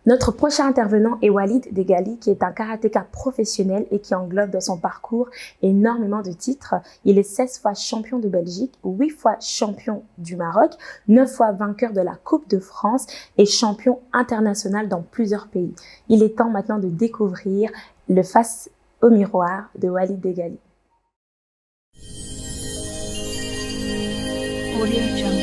Notre prochain intervenant est Walid Deghali, qui est un karatéka professionnel et qui englobe dans son parcours énormément de titres. Il est 16 fois champion de Belgique, 8 fois champion du Maroc, 9 fois vainqueur de la Coupe de France et champion international dans plusieurs pays. Il est temps maintenant de découvrir le face au miroir de Walid Deghali. Audio Jungle.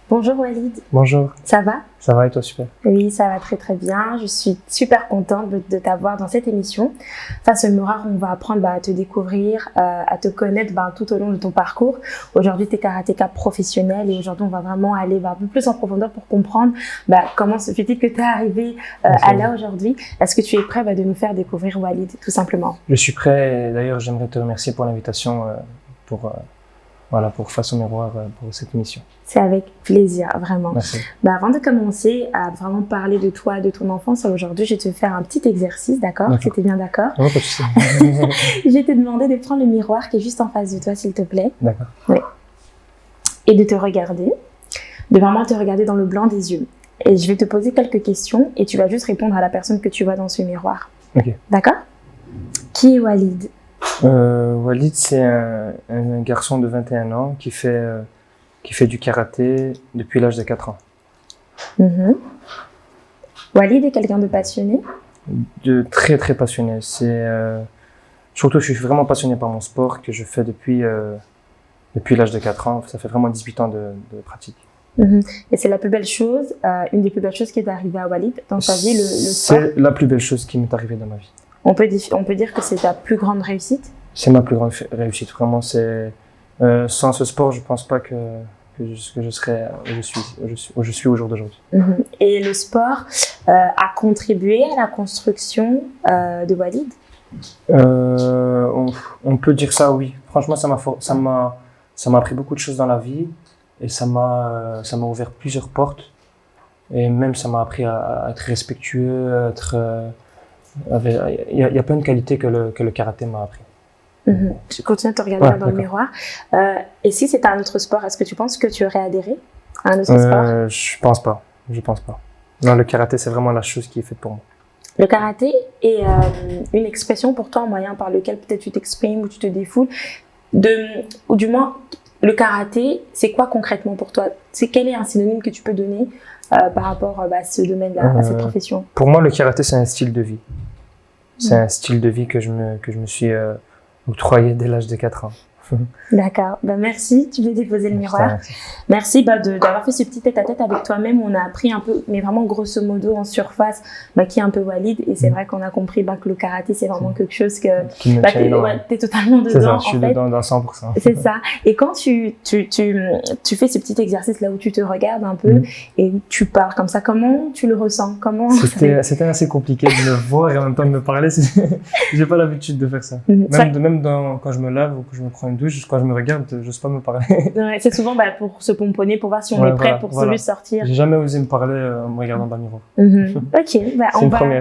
Bonjour Walid. Bonjour. Ça va? Ça va et toi, super? Oui, ça va très très bien. Je suis super contente de t'avoir dans cette émission. Face au miroir, on va apprendre à te découvrir, à te connaître tout au long de ton parcours. Aujourd'hui, tu es karatéka professionnel et aujourd'hui, on va vraiment aller un peu plus en profondeur pour comprendre comment se fait-il que tu es arrivé à là aujourd'hui. Est-ce que tu es prêt de nous faire découvrir Walid, tout simplement? Je suis prêt. D'ailleurs, j'aimerais te remercier pour l'invitation pour Face au miroir, pour cette émission. C'est avec plaisir, vraiment. Merci. Avant de commencer à vraiment parler de toi, de ton enfance, aujourd'hui, je vais te faire un petit exercice, d'accord? C'était bien d'accord? Non, pas de souci. Je vais te demander de prendre le miroir qui est juste en face de toi, s'il te plaît. D'accord. Oui. Et de te regarder, de vraiment te regarder dans le blanc des yeux. Et je vais te poser quelques questions et tu vas juste répondre à la personne que tu vois dans ce miroir. Ok. D'accord? Qui est Walid? Walid, c'est un garçon de 21 ans qui fait du karaté depuis l'âge de 4 ans. Walid est quelqu'un de passionné? De très très passionné. Surtout, je suis vraiment passionné par mon sport que je fais depuis l'âge de 4 ans. Ça fait vraiment 18 ans de pratique. Et c'est la plus belle chose, une des plus belles choses qui est arrivée à Walid dans sa vie, le sport? C'est la plus belle chose qui m'est arrivée dans ma vie. On peut dire que c'est ta plus grande réussite? C'est ma plus grande réussite, vraiment. Sans ce sport, je pense pas que je serais où je suis au jour d'aujourd'hui. Et le sport a contribué à la construction de Walid? On peut dire ça, oui. Franchement, ça m'a appris beaucoup de choses dans la vie et ça m'a ouvert plusieurs portes. Et même, ça m'a appris à être respectueux, il y a plein de qualités que le karaté m'a appris. Tu continues à te regarder dans le miroir. Et si c'était un autre sport, est-ce que tu penses que tu aurais adhéré à un autre sport? Je pense pas. Non, le karaté, c'est vraiment la chose qui est faite pour moi. Le karaté est une expression pour toi, un moyen par lequel peut-être tu t'exprimes ou tu te défoules. Ou du moins, le karaté, c'est quoi concrètement pour toi? Quel est un synonyme que tu peux donner par rapport à ce domaine-là, à cette profession? Pour moi, le karaté, c'est un style de vie. C'est un style de vie que je me suis octroyé dès l'âge de 4 ans. D'accord. Merci. Tu peux déposer le miroir. Merci d'avoir fait ce petit tête-à-tête avec toi-même. On a appris un peu, mais vraiment grosso modo en surface, qui est un peu Walid. Et c'est vrai qu'on a compris que le karaté, c'est vraiment quelque chose que t'es totalement dedans. C'est ça, je suis dedans dans 100%. C'est ça. Et quand tu fais ce petit exercice là où tu te regardes un peu et tu parles comme ça, comment tu le ressens? C'était assez compliqué de me voir et en même temps de me parler. J'ai pas l'habitude de faire ça. Même quand je me lave ou que je me prends une douche, quand je me regarde, j'ose pas me parler. C'est souvent pour se pomponner, pour voir si on est prêt pour celui de sortir. J'ai jamais osé me parler en me regardant dans le miroir. Ok,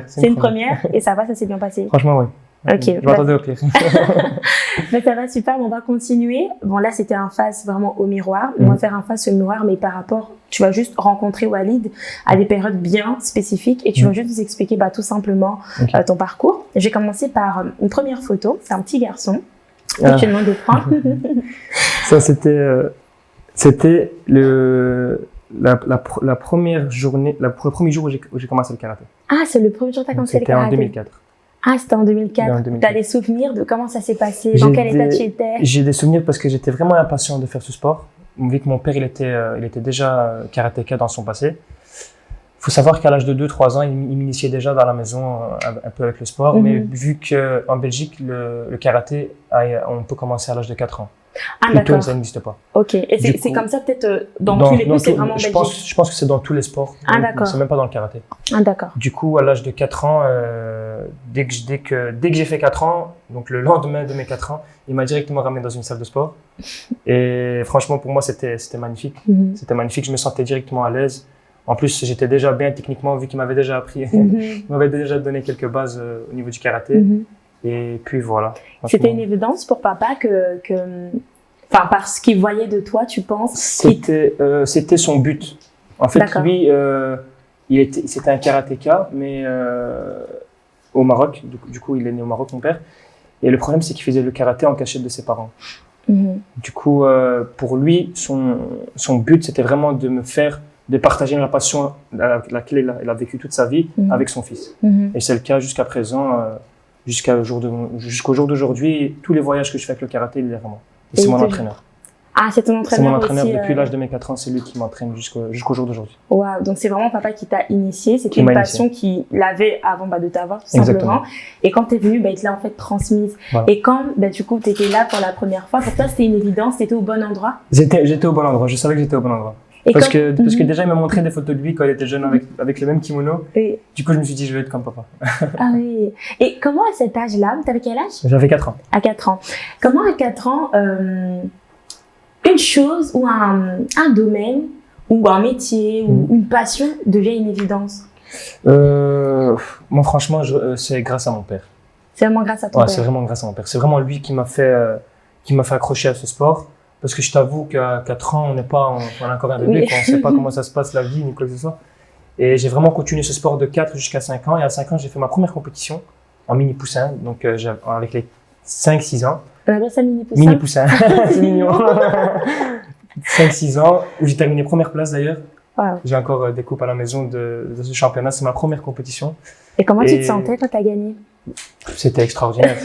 c'est une première et ça s'est bien passé. Franchement, oui. Ok. Je m'attendais au pire. Mais ça va super, on va continuer. Bon, là, c'était un face vraiment au miroir. On va faire un face au miroir, mais par rapport, tu vas juste rencontrer Walid à des périodes bien spécifiques et tu vas juste nous expliquer tout simplement ton parcours. Je vais commencer par une première photo. C'est un petit garçon. Je te demande de prendre. Ça, c'était la première journée, le premier jour où j'ai commencé le karaté. Ah, c'est le premier jour que tu as commencé le karaté? C'était en 2004. Ah, c'était en 2004. Tu as des souvenirs de comment ça s'est passé? Dans quel état tu étais? J'ai des souvenirs parce que j'étais vraiment impatient de faire ce sport. Vu que mon père, il était déjà karatéka dans son passé. Il faut savoir qu'à l'âge de 2-3 ans, il m'initiait déjà dans la maison un peu avec le sport. Mais vu qu'en Belgique, le karaté, on peut commencer à l'âge de 4 ans. Ah, d'accord. Ça n'existe pas. Ok. Et c'est comme ça peut-être dans tous les pays, c'est vraiment en Belgique? Je pense que c'est dans tous les sports. Ah, d'accord. C'est même pas dans le karaté. Ah, d'accord. Du coup, à l'âge de 4 ans, dès que j'ai fait 4 ans, donc le lendemain de mes 4 ans, il m'a directement ramené dans une salle de sport. Et franchement, pour moi, c'était magnifique. C'était magnifique, je me sentais directement à l'aise. En plus, j'étais déjà bien techniquement, vu qu'il m'avait déjà appris, il m'avait déjà donné quelques bases au niveau du karaté. Et puis voilà. C'était une évidence pour papa enfin, parce qu'il voyait de toi, tu penses? C'était son but. En fait, lui, c'était un karatéka, mais au Maroc. Du coup, il est né au Maroc, mon père. Et le problème, c'est qu'il faisait le karaté en cachette de ses parents. Du coup, pour lui, son but, c'était vraiment de partager la passion laquelle il a vécu toute sa vie avec son fils. Et c'est le cas jusqu'à présent, jusqu'au jour d'aujourd'hui. Tous les voyages que je fais avec le karaté, il est vraiment. Et c'est mon entraîneur. Ah, c'est ton entraîneur aussi. C'est mon entraîneur depuis l'âge de mes 4 ans, c'est lui qui m'entraîne jusqu'au jour d'aujourd'hui. Waouh, donc c'est vraiment papa qui t'a initié, c'était une passion qu'il avait avant de t'avoir tout simplement. Et quand t'es venu, il te l'a en fait transmise. Voilà. Et quand du coup t'étais là pour la première fois, pour toi c'était une évidence, t'étais au bon endroit? J'étais au bon endroit, je savais que j'étais au bon endroit. Parce que déjà il m'a montré des photos de lui quand il était jeune avec le même kimono. Oui. Du coup je me suis dit je vais être comme papa. Ah oui. Et comment à cet âge-là, t'avais quel âge? J'avais 4 ans. À 4 ans. Comment à 4 ans une chose ou un domaine ou un métier ou une passion devient une évidence? Moi franchement c'est grâce à mon père. C'est vraiment grâce à ton père? C'est vraiment grâce à mon père. C'est vraiment lui qui m'a fait accrocher à ce sport. Parce que je t'avoue qu'à 4 ans, on est encore un bébé, on ne sait pas comment ça se passe la vie, ni quoi que ce soit. Et j'ai vraiment continué ce sport de 4 jusqu'à 5 ans. Et à 5 ans, j'ai fait ma première compétition en mini-poussin, donc avec les 5-6 ans. On appelle ça mini-poussin? Mini-poussin, c'est mignon. 5-6 ans, où j'ai terminé première place d'ailleurs. Wow. J'ai encore des coupes à la maison de ce championnat, c'est ma première compétition. Et comment tu te sentais quand tu as gagné? C'était extraordinaire.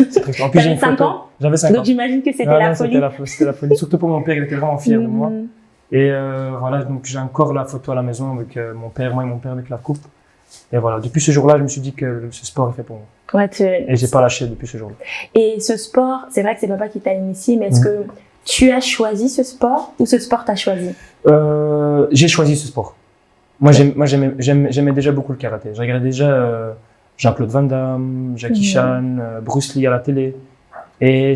En plus, j'avais 5 ans? J'avais 5 ans. Donc j'imagine que c'était la folie. C'était la folie, surtout pour mon père, il était vraiment fier de moi. Et voilà, donc j'ai encore la photo à la maison avec moi et mon père avec la coupe. Et voilà, depuis ce jour-là, je me suis dit que ce sport est fait pour moi. Ouais, et j'ai pas lâché depuis ce jour-là. Et ce sport, c'est vrai que c'est papa qui t'a initié, mais est-ce que tu as choisi ce sport ou ce sport t'a choisi? J'ai choisi ce sport. Moi, j'aimais déjà beaucoup le karaté. Je regardais déjà Jean-Claude Van Damme, Jackie Chan, Bruce Lee à la télé. Et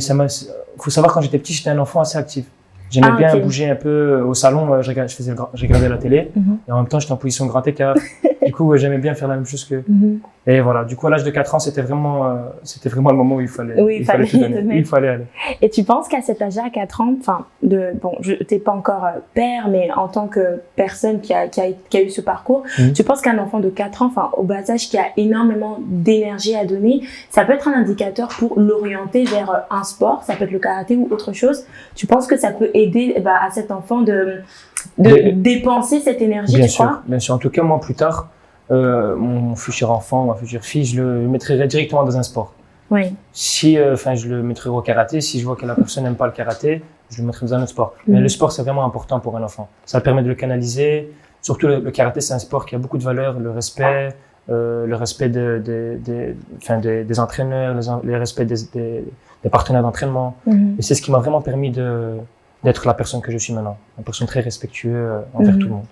faut savoir, quand j'étais petit, j'étais un enfant assez actif. J'aimais bien bouger un peu au salon, je regardais la télé, et en même temps, j'étais en position grand écart. Du coup, j'aimais bien faire la même chose qu'eux. Et voilà, du coup, à l'âge de 4 ans, c'était vraiment le moment où il fallait tout donner. Il fallait aller. Et tu penses qu'à cet âge-là, à 4 ans, t'es pas encore père, mais en tant que personne qui a eu ce parcours, tu penses qu'un enfant de 4 ans, au bas âge, qui a énormément d'énergie à donner, ça peut être un indicateur pour l'orienter vers un sport, ça peut être le karaté ou autre chose. Tu penses que ça peut aider à cet enfant de dépenser cette énergie, tu crois? Bien sûr. En tout cas, moi, plus tard, mon futur enfant, ma future fille, je le mettrai directement dans un sport. Oui. Si, je le mettrai au karaté. Si je vois que la personne n'aime pas le karaté, je le mettrai dans un autre sport. Mais le sport, c'est vraiment important pour un enfant. Ça permet de le canaliser. Surtout, le karaté, c'est un sport qui a beaucoup de valeur. Le respect des entraîneurs, le respect des partenaires d'entraînement. Et c'est ce qui m'a vraiment permis d'être la personne que je suis maintenant, une personne très respectueuse envers tout le monde.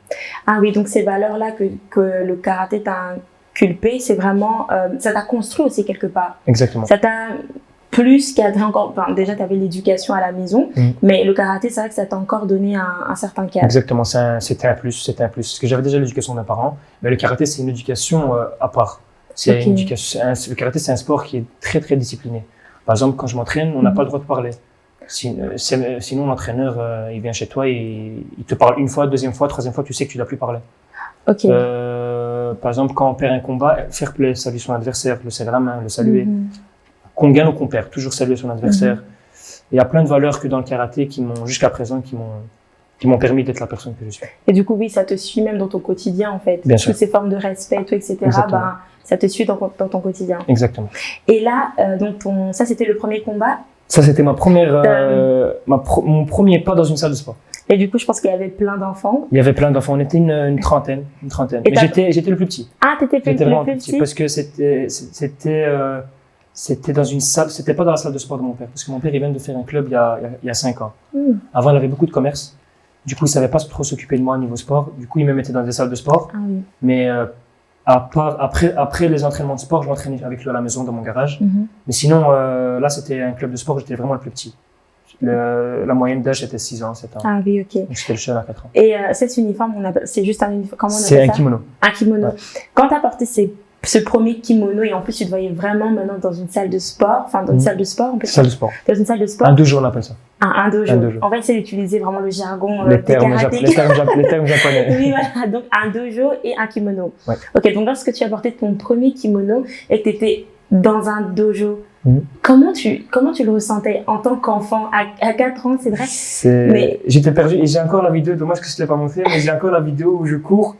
Ah oui, donc ces valeurs-là que le karaté t'a inculpées, c'est vraiment, ça t'a construit aussi quelque part. Exactement. Ça t'a plus cadré encore, déjà tu avais l'éducation à la maison, mais le karaté, c'est vrai que ça t'a encore donné un certain cadre. Exactement, c'était un plus. Parce que j'avais déjà l'éducation de mes parents, mais le karaté, c'est une éducation à part. Le karaté, c'est un sport qui est très, très discipliné. Par exemple, quand je m'entraîne, on n'a pas le droit de parler. Sinon, l'entraîneur, il vient chez toi et il te parle une fois, deuxième fois, troisième fois, tu sais que tu ne dois plus parler. Okay. Par exemple, quand on perd un combat, fair play, saluer son adversaire, le serrer la main, le saluer. Qu'on gagne ou qu'on perd, toujours saluer son adversaire. Il y a plein de valeurs que dans le karaté jusqu'à présent, qui m'ont permis d'être la personne que je suis. Et du coup, oui, ça te suit même dans ton quotidien, en fait. Bien sûr. Toutes ces formes de respect, tout, etc., ça te suit dans ton quotidien. Exactement. Et là, donc ça, c'était le premier combat. Ça, c'était mon premier pas dans une salle de sport. Et du coup, je pense qu'il y avait plein d'enfants. Il y avait plein d'enfants. On était une trentaine. Mais j'étais le plus petit. Ah, t'étais le plus petit. Parce que c'était dans une salle, c'était pas dans la salle de sport de mon père. Parce que mon père, il vient de faire un club il y a 5 ans. Avant, il avait beaucoup de commerce. Du coup, il savait pas trop s'occuper de moi au niveau sport. Du coup, il me mettait dans des salles de sport. Ah oui. Mais Après les entraînements de sport, je m'entraînais avec lui à la maison, dans mon garage. Mais sinon, là, c'était un club de sport où j'étais vraiment le plus petit. La moyenne d'âge était 6 ans, 7 ans. Ah oui, ok. Donc, j'étais le seul à 4 ans. Et cet uniforme, c'est juste un uniforme, comment on appelle ça? C'est un kimono. Un kimono. Ouais. Quand tu as porté ce premier kimono, et en plus tu te voyais vraiment maintenant dans une salle de sport, enfin dans une salle de sport, on peut Salle de sport. Dans une salle de sport. Un dojo, on appelle ça. Un dojo. Un dojo. On va essayer d'utiliser vraiment le jargon Les des termes karatés. japonais. Oui, voilà. Donc, un dojo et un kimono. Ouais. Ok, donc lorsque tu as porté ton premier kimono et que tu étais dans un dojo, comment tu le ressentais en tant qu'enfant à 4 ans, c'est vrai? Mais... J'étais perdu et j'ai encore la vidéo, dommage que je ne te l'ai pas montré, mais j'ai encore la vidéo où je cours,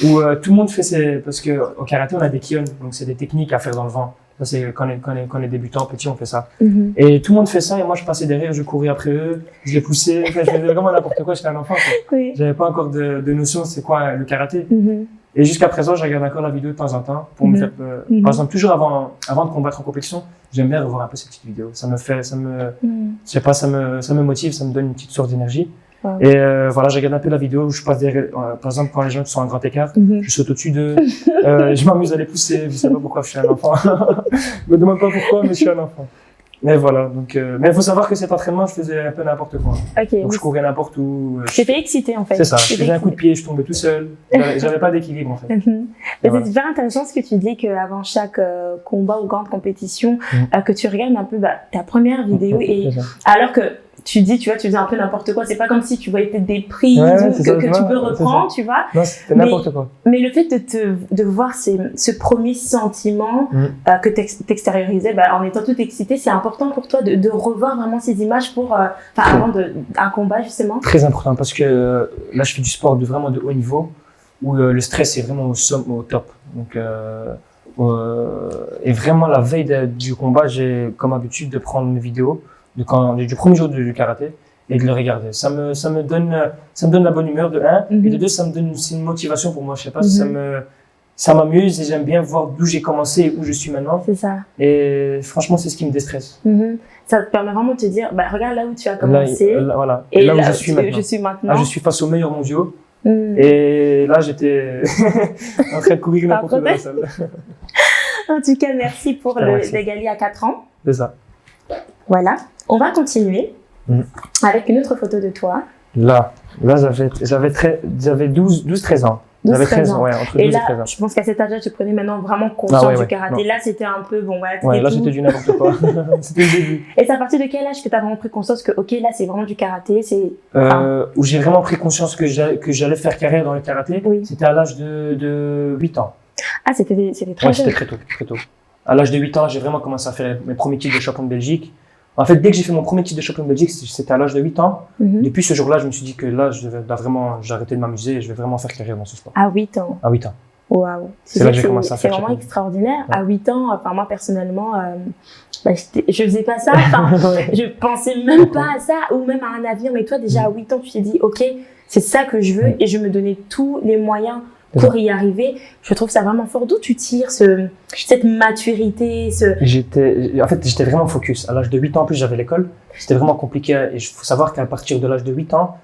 où tout le monde fait parce que au karaté, on a des kion, donc c'est des techniques à faire dans le vent. Ça, c'est quand on est débutant, petit, on fait ça. Et tout le monde fait ça, et moi, je passais derrière, je courais après eux, je les poussais, enfin, je faisais vraiment n'importe quoi, j'étais un enfant, quoi. Oui. J'avais pas encore de notion c'est quoi le karaté. Et jusqu'à présent, je regarde encore la vidéo de temps en temps pour me faire, par exemple, toujours avant de combattre en compétition, j'aime bien revoir un peu ces petites vidéos. Je sais pas, ça me motive, ça me donne une petite source d'énergie. Wow. Et voilà, je regarde un peu la vidéo où je passe derrière, par exemple, quand les gens sont à un grand écart, je saute au-dessus d'eux, je m'amuse à les pousser, je sais pas pourquoi je suis un enfant. Je me demande pas pourquoi, mais je suis un enfant. Mais voilà, donc, mais il faut savoir que cet entraînement, je faisais un peu n'importe quoi. Okay, donc je courais n'importe où. J'étais excitée en fait. C'est ça, je faisais un coup de pied, je tombais tout seul. J'avais pas d'équilibre en fait. Mais c'est super intéressant ce que tu dis qu'avant chaque combat ou grande compétition, que tu regardes un peu ta première vidéo et alors que tu dis, tu vois, tu faisais un peu n'importe quoi. C'est pas comme si tu voyais peut-être des prises que tu peux reprendre, tu vois. Non, c'était n'importe quoi. Mais le fait de voir ce premier sentiment que t'extériorisais, en étant tout excité, c'est important pour toi de revoir vraiment ces images avant un combat, justement. Très important parce que là, je fais du sport vraiment de haut niveau où le stress est vraiment au top. Donc, et vraiment, la veille du combat, j'ai comme habitude de prendre une vidéo du premier jour du karaté et de le regarder. Ça me donne la bonne humeur de 1 et de 2 c'est une motivation pour moi. Je sais pas, ça m'amuse et j'aime bien voir d'où j'ai commencé et où je suis maintenant. C'est ça. Et franchement, c'est ce qui me déstresse. Ça te permet vraiment de te dire, regarde là où tu as commencé. Voilà. Et là où je suis maintenant. Là, je suis face aux meilleurs mondiaux. Et là, j'étais en train de courir n'importe où dans la salle. En tout cas, merci pour le Gali à 4 ans. C'est ça. Voilà. On va continuer avec une autre photo de toi. Là j'avais 12-13 ans. J'avais 13 ans, ouais, entre 12 et 13 ans. Je pense qu'à cet âge-là, tu prenais maintenant vraiment conscience du karaté. Là, c'était un peu, là, c'était du n'importe quoi. C'était le début. Et c'est à partir de quel âge que tu as vraiment pris conscience que, ok, là, c'est vraiment du karaté, où j'ai vraiment pris conscience que j'allais faire carrière dans le karaté, c'était à l'âge de 8 ans. Ah, c'était très jeune. C'était très tôt. À l'âge de 8 ans, j'ai vraiment commencé à faire mes premiers titres de champion de Belgique. En fait, dès que j'ai fait mon premier titre de champion de Belgique, c'était à l'âge de 8 ans. Depuis ce jour-là, je me suis dit que là, j'ai arrêté de m'amuser et je vais vraiment faire carrière dans ce sport. À 8 ans? À 8 ans. Waouh. C'est là que j'ai commencé à faire. C'est vraiment extraordinaire. Ouais. À 8 ans, moi, personnellement, je faisais pas ça. Je pensais même pas à ça ou même à un avion. Mais toi, déjà, à 8 ans, tu t'es dit, OK, c'est ça que je veux et je me donnais tous les moyens pour y arriver. Je trouve ça vraiment fort. D'où tu tires cette maturité, En fait, j'étais vraiment focus. À l'âge de 8 ans, en plus, j'avais l'école. C'était vraiment compliqué. Et il faut savoir qu'à partir de l'âge de 8 ans,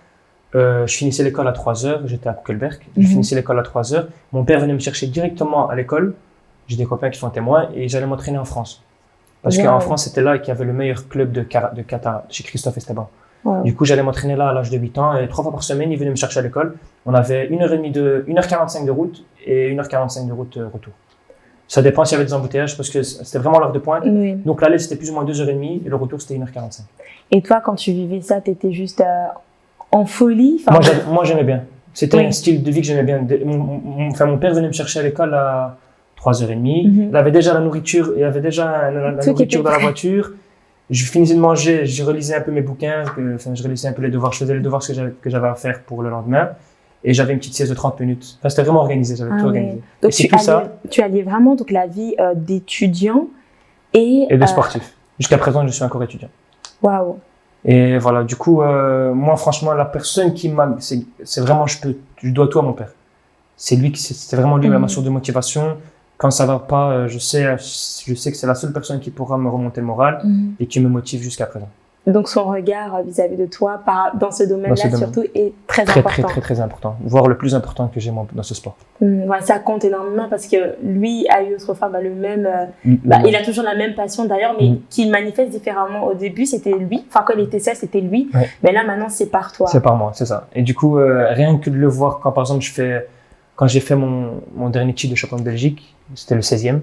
je finissais l'école à 3 heures. J'étais à Kuckelberg. Je finissais l'école à 3 heures. Mon père venait me chercher directement à l'école. J'ai des copains qui sont témoins et j'allais m'entraîner en France. Parce qu'en France, c'était là qu'il y avait le meilleur club de kata chez Christophe Esteban. Wow. Du coup, j'allais m'entraîner là à l'âge de 8 ans et 3 fois par semaine, ils venaient me chercher à l'école. On avait 1h45 de route et 1h45 de route retour. Ça dépend s'il y avait des embouteillages parce que c'était vraiment l'heure de pointe. Oui. Donc l'aller, c'était plus ou moins 2h30 et le retour, c'était 1h45. Et toi, quand tu vivais ça, t'étais juste en folie? Moi, j'aimais bien. C'était un style de vie que j'aimais bien. Mon père venait me chercher à l'école à 3h30. Il avait déjà la nourriture, il avait déjà la nourriture dans la voiture. Je finissais de manger, je relisais un peu mes bouquins, je relisais un peu les devoirs, je faisais les devoirs que j'avais à faire pour le lendemain. Et j'avais une petite sieste de 30 minutes. Enfin, c'était vraiment organisé, j'avais tout organisé. Donc tu alliais vraiment donc, la vie d'étudiant et de sportif. Jusqu'à présent, je suis encore étudiant. Waouh. Et voilà, du coup, moi, franchement, la personne qui m'a... C'est vraiment, je dois tout à mon père. C'est vraiment lui ma source de motivation. Quand ça va pas, je sais que c'est la seule personne qui pourra me remonter le moral et qui me motive jusqu'à présent. Donc son regard vis-à-vis de toi, dans ce domaine-là surtout, est très important. Très important. Voire le plus important que j'ai dans ce sport. Ouais, ça compte énormément parce que lui a eu autrefois le même... il a toujours la même passion d'ailleurs, mais qu'il manifeste différemment. Au début, c'était lui. Enfin, quand il était seul, c'était lui. Ouais. Mais là, maintenant, c'est par toi. C'est par moi, c'est ça. Et du coup, rien que de le voir quand, par exemple, quand j'ai fait mon dernier titre de champion de Belgique, c'était le 16e.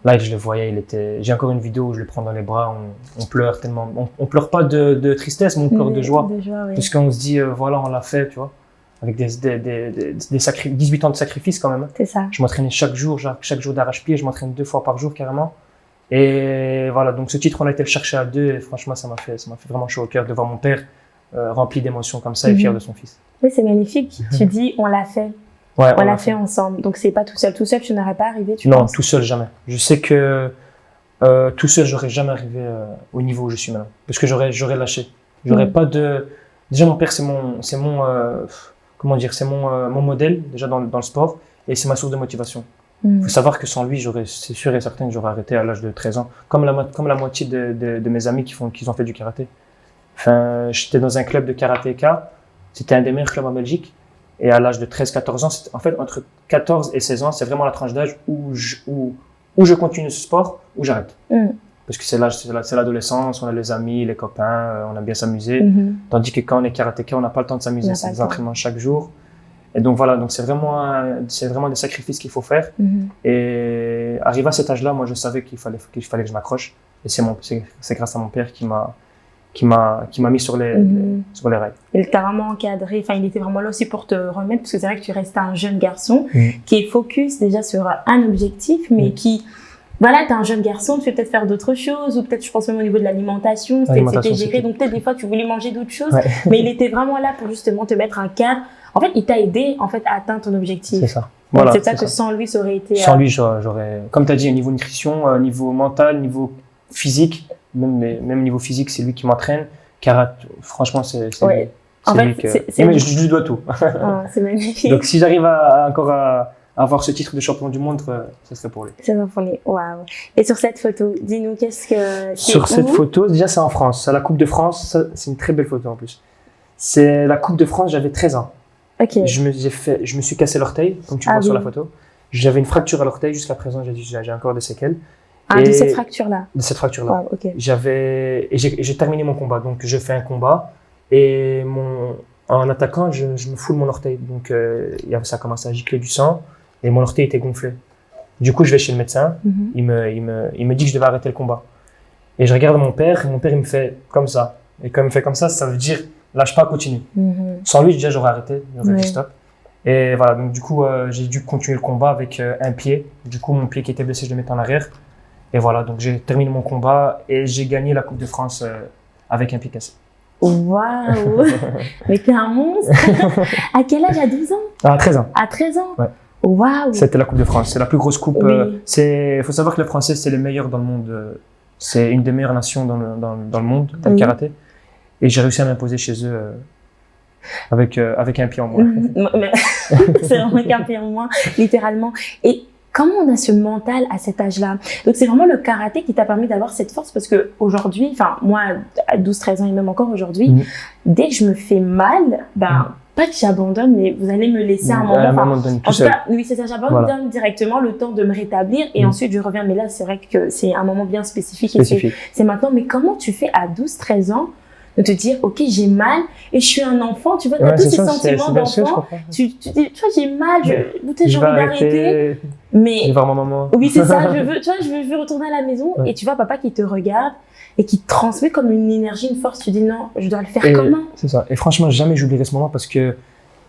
Là, je le voyais, j'ai encore une vidéo où je le prends dans les bras, on pleure tellement. On pleure pas de tristesse, mais on pleure de joie. Oui. Puisqu'on se dit, voilà, on l'a fait, tu vois. Avec 18 ans de sacrifice quand même. C'est ça. Je m'entraînais chaque jour d'arrache-pied, je m'entraîne 2 fois par jour carrément. Et voilà, donc ce titre, on a été le chercher à 2 et franchement, ça m'a fait vraiment chaud au cœur de voir mon père rempli d'émotions comme ça et fier de son fils. Oui, c'est magnifique. Tu dis, on l'a fait. Ouais, on l'a fait ensemble. Donc, c'est pas tout seul. Tout seul, tu n'aurais pas arrivé, tu penses? Non, tout seul, jamais. Je sais que tout seul, j'aurais jamais arrivé au niveau où je suis maintenant. Parce que j'aurais lâché. J'aurais pas de... Déjà, mon père, c'est mon modèle, déjà dans le sport. Et c'est ma source de motivation. Il faut savoir que sans lui, c'est sûr et certain que j'aurais arrêté à l'âge de 13 ans. Comme la moitié de mes amis qui ont fait du karaté. Enfin, j'étais dans un club de karatéka. C'était un des meilleurs clubs en Belgique. Et à l'âge de 13-14 ans, en fait, entre 14 et 16 ans, c'est vraiment la tranche d'âge où je continue ce sport, où j'arrête. Parce que c'est l'adolescence, on a les amis, les copains, on aime bien s'amuser. Tandis que quand on est karatéka, on n'a pas le temps de s'amuser, c'est des entraînements chaque jour. Et donc voilà, donc c'est vraiment des sacrifices qu'il faut faire. Et arrivé à cet âge-là, moi je savais qu'il fallait que je m'accroche. Et c'est grâce à mon père qui m'a mis sur les rails. Il t'a vraiment encadré, enfin il était vraiment là aussi pour te remettre, parce que c'est vrai que tu restes un jeune garçon qui est focus déjà sur un objectif, mais qui, voilà, t'es un jeune garçon, tu veux peut-être faire d'autres choses, ou peut-être je pense même au niveau de l'alimentation, c'était géré, donc peut-être des fois tu voulais manger d'autres choses, mais il était vraiment là pour justement te mettre un cadre. En fait, il t'a aidé à atteindre ton objectif. C'est ça. Voilà, c'est ça que sans lui, ça aurait été... Sans lui, j'aurais, comme tu as dit, au niveau nutrition, niveau mental, niveau physique, même niveau physique, c'est lui qui m'entraîne. Franchement, c'est lui. En fait, je lui dois tout. C'est magnifique. Donc, si j'arrive à avoir ce titre de champion du monde, ce serait pour lui. C'est pour lui. Waouh. Et sur cette photo, dis-nous, qu'est-ce que... Sur cette photo, déjà, c'est en France. C'est à la Coupe de France. C'est une très belle photo en plus. C'est la Coupe de France, j'avais 13 ans. Okay. Je me suis cassé l'orteil, comme tu vois sur la photo. J'avais une fracture à l'orteil, jusqu'à présent, j'ai encore des séquelles. De cette fracture-là? De cette fracture-là. Wow, okay. J'ai terminé mon combat, donc je fais un combat, et en attaquant, je me foule mon orteil. Donc ça a commencé à gicler du sang, et mon orteil était gonflé. Du coup, je vais chez le médecin, il me dit que je devais arrêter le combat. Et je regarde mon père il me fait comme ça. Et quand il me fait comme ça veut dire, lâche pas, continue. Sans lui, déjà, j'aurais arrêté, j'aurais dit stop. Et voilà, donc du coup, j'ai dû continuer le combat avec un pied. Du coup, mon pied qui était blessé, je le mettais en arrière. Et voilà, donc j'ai terminé mon combat et j'ai gagné la Coupe de France avec un pied cassé. Waouh. Mais t'es un monstre. À quel âge? À 12 ans? À 13 ans. À 13 ans? Ouais. Waouh. C'était la Coupe de France, c'est la plus grosse coupe. Oui. Faut savoir que les Français, c'est les meilleurs dans le monde. C'est une des meilleures nations dans le monde, dans le karaté. Et j'ai réussi à m'imposer chez eux avec un pied en moins. C'est vraiment qu'un pied en moins, littéralement. Et comment on a ce mental à cet âge-là? Donc, c'est vraiment le karaté qui t'a permis d'avoir cette force, parce que aujourd'hui, enfin, moi, à 12-13 ans et même encore aujourd'hui, dès que je me fais mal, pas que j'abandonne, mais vous allez me laisser un moment. En tout cas, oui, c'est ça, j'abandonne directement le temps de me rétablir et ensuite je reviens. Mais là, c'est vrai que c'est un moment bien spécifique. Et c'est maintenant. Mais comment tu fais à 12-13 ans de te dire, ok, j'ai mal et je suis un enfant, tu vois, tu as tous ces sentiments d'enfant. Tu dis, tu vois, j'ai mal, peut-être j'ai envie d'arrêter. Mais. Je vais voir ma maman. Oui, c'est ça, je veux retourner à la maison et tu vois papa qui te regarde et qui te transmet comme une énergie, une force. Tu dis, non, je dois le faire comment? C'est ça. Et franchement, jamais j'oublierai ce moment parce que